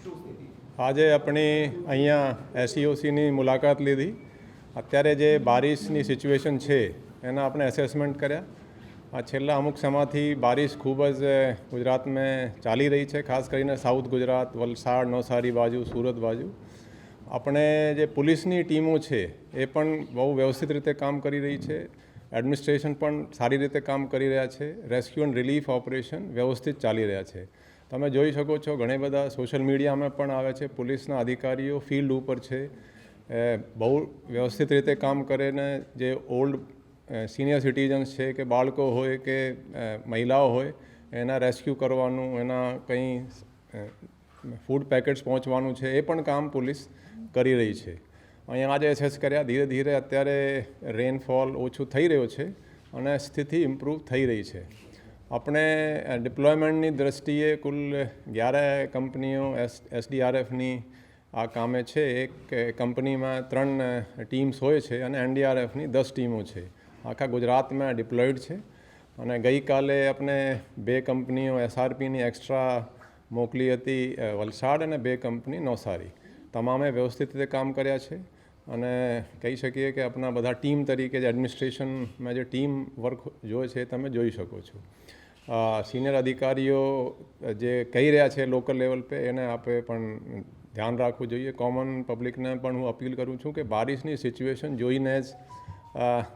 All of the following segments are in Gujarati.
આજે આપણે અહીંયા એસઈઓસીની મુલાકાત લીધી. અત્યારે જે બારિશની સિચ્યુએશન છે એના આપણે એસેસમેન્ટ કર્યા. આ છેલ્લા અમુક સમયથી બારિશ ખૂબ જ ગુજરાતમાં ચાલી રહી છે, ખાસ કરીને સાઉથ ગુજરાત, વલસાડ, નવસારી બાજુ, સુરત બાજુ. આપણે જે પોલીસની ટીમો છે એ પણ બહુ વ્યવસ્થિત રીતે કામ કરી રહી છે. એડમિનિસ્ટ્રેશન પણ સારી રીતે કામ કરી રહ્યા છે. રેસ્ક્યુ એન્ડ રિલીફ ઓપરેશન વ્યવસ્થિત ચાલી રહ્યા છે. તમે જોઈ શકો છો, ઘણા બધા સોશિયલ મીડિયામાં પણ આવે છે. પોલીસના અધિકારીઓ ફિલ્ડ ઉપર છે, બહુ વ્યવસ્થિત રીતે કામ કરે ને જે ઓલ્ડ સિનિયર સિટીઝન્સ છે કે બાળકો હોય કે મહિલાઓ હોય એના રેસ્ક્યુ કરવાનું, એના કંઈ ફૂડ પેકેટ્સ પહોંચવાનું છે એ પણ કામ પોલીસ કરી રહી છે. અહીંયા આજે એસેસ કર્યા. ધીરે ધીરે અત્યારે રેનફોલ ઓછું થઈ રહ્યો છે અને સ્થિતિ ઇમ્પ્રૂવ થઈ રહી છે. આપણે ડિપ્લોયમેન્ટની દ્રષ્ટિએ કુલ 11 કંપનીઓ એસડીઆરએફની આ કામે છે. એક કંપનીમાં 3 ટીમ્સ હોય છે અને એનડીઆરએફની 10 ટીમો છે. આખા ગુજરાતમાં ડિપ્લોયડ છે. અને ગઈકાલે આપણે 2 કંપનીઓ એસઆરપીની એક્સ્ટ્રા મોકલી હતી વલસાડ અને 2 કંપની નવસારી. તમામે વ્યવસ્થિત રીતે કામ કર્યા છે અને કહી શકીએ કે આપણા બધા ટીમ તરીકે જે એડમિનિસ્ટ્રેશનમાં જે ટીમ વર્ક જોઈએ છે તમે જોઈ શકો છો. સિનિયર અધિકારીઓ જે કહી રહ્યા છે લોકલ લેવલ પર એને આપણે પણ ધ્યાન રાખવું જોઈએ. કોમન પબ્લિકને પણ હું અપીલ કરું છું કે બારિશની સિચ્યુએશન જોઈને જ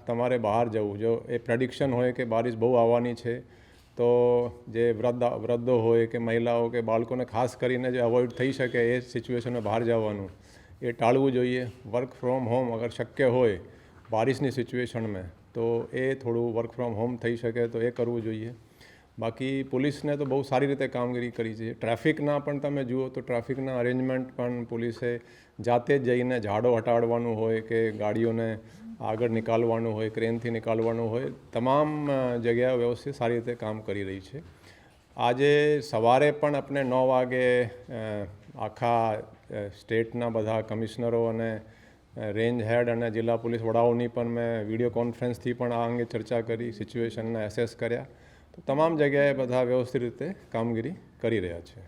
તમારે બહાર જવું. જો એ પ્રેડિક્શન હોય કે બારિશ બહુ આવવાની છે તો જે વૃદ્ધો હોય કે મહિલાઓ કે બાળકોને ખાસ કરીને જે અવોઇડ થઈ શકે એ સિચ્યુએશનમાં બહાર જવાનું એ ટાળવું જોઈએ. વર્ક ફ્રોમ હોમ અગર શક્ય હોય બારિશની સિચ્યુએશનમાં તો એ થોડું વર્ક ફ્રોમ હોમ થઈ શકે તો એ કરવું જોઈએ. બાકી પોલીસને તો બહુ સારી રીતે કામગીરી કરી છે. ટ્રાફિકના પણ તમે જુઓ તો ટ્રાફિકના અરેન્જમેન્ટ પણ પોલીસે જાતે જ જઈને ઝાડો હટાડવાનું હોય કે ગાડીઓને આગળ નિકાલવાનું હોય, ક્રેનથી નિકાલવાનું હોય, તમામ જગ્યાએ વ્યવસ્થિત સારી રીતે કામ કરી રહી છે. આજે સવારે પણ આપણે 9 વાગે આખા સ્ટેટના બધા કમિશનરો અને રેન્જ હેડ અને જિલ્લા પોલીસ વડાઓની પણ મેં વિડીયો કોન્ફરન્સથી પણ આ અંગે ચર્ચા કરી, સિચ્યુએશનને એસેસ કર્યા. તો તમામ જગ્યાએ બધા વ્યવસ્થિત રીતે કામગીરી કરી રહ્યા છે.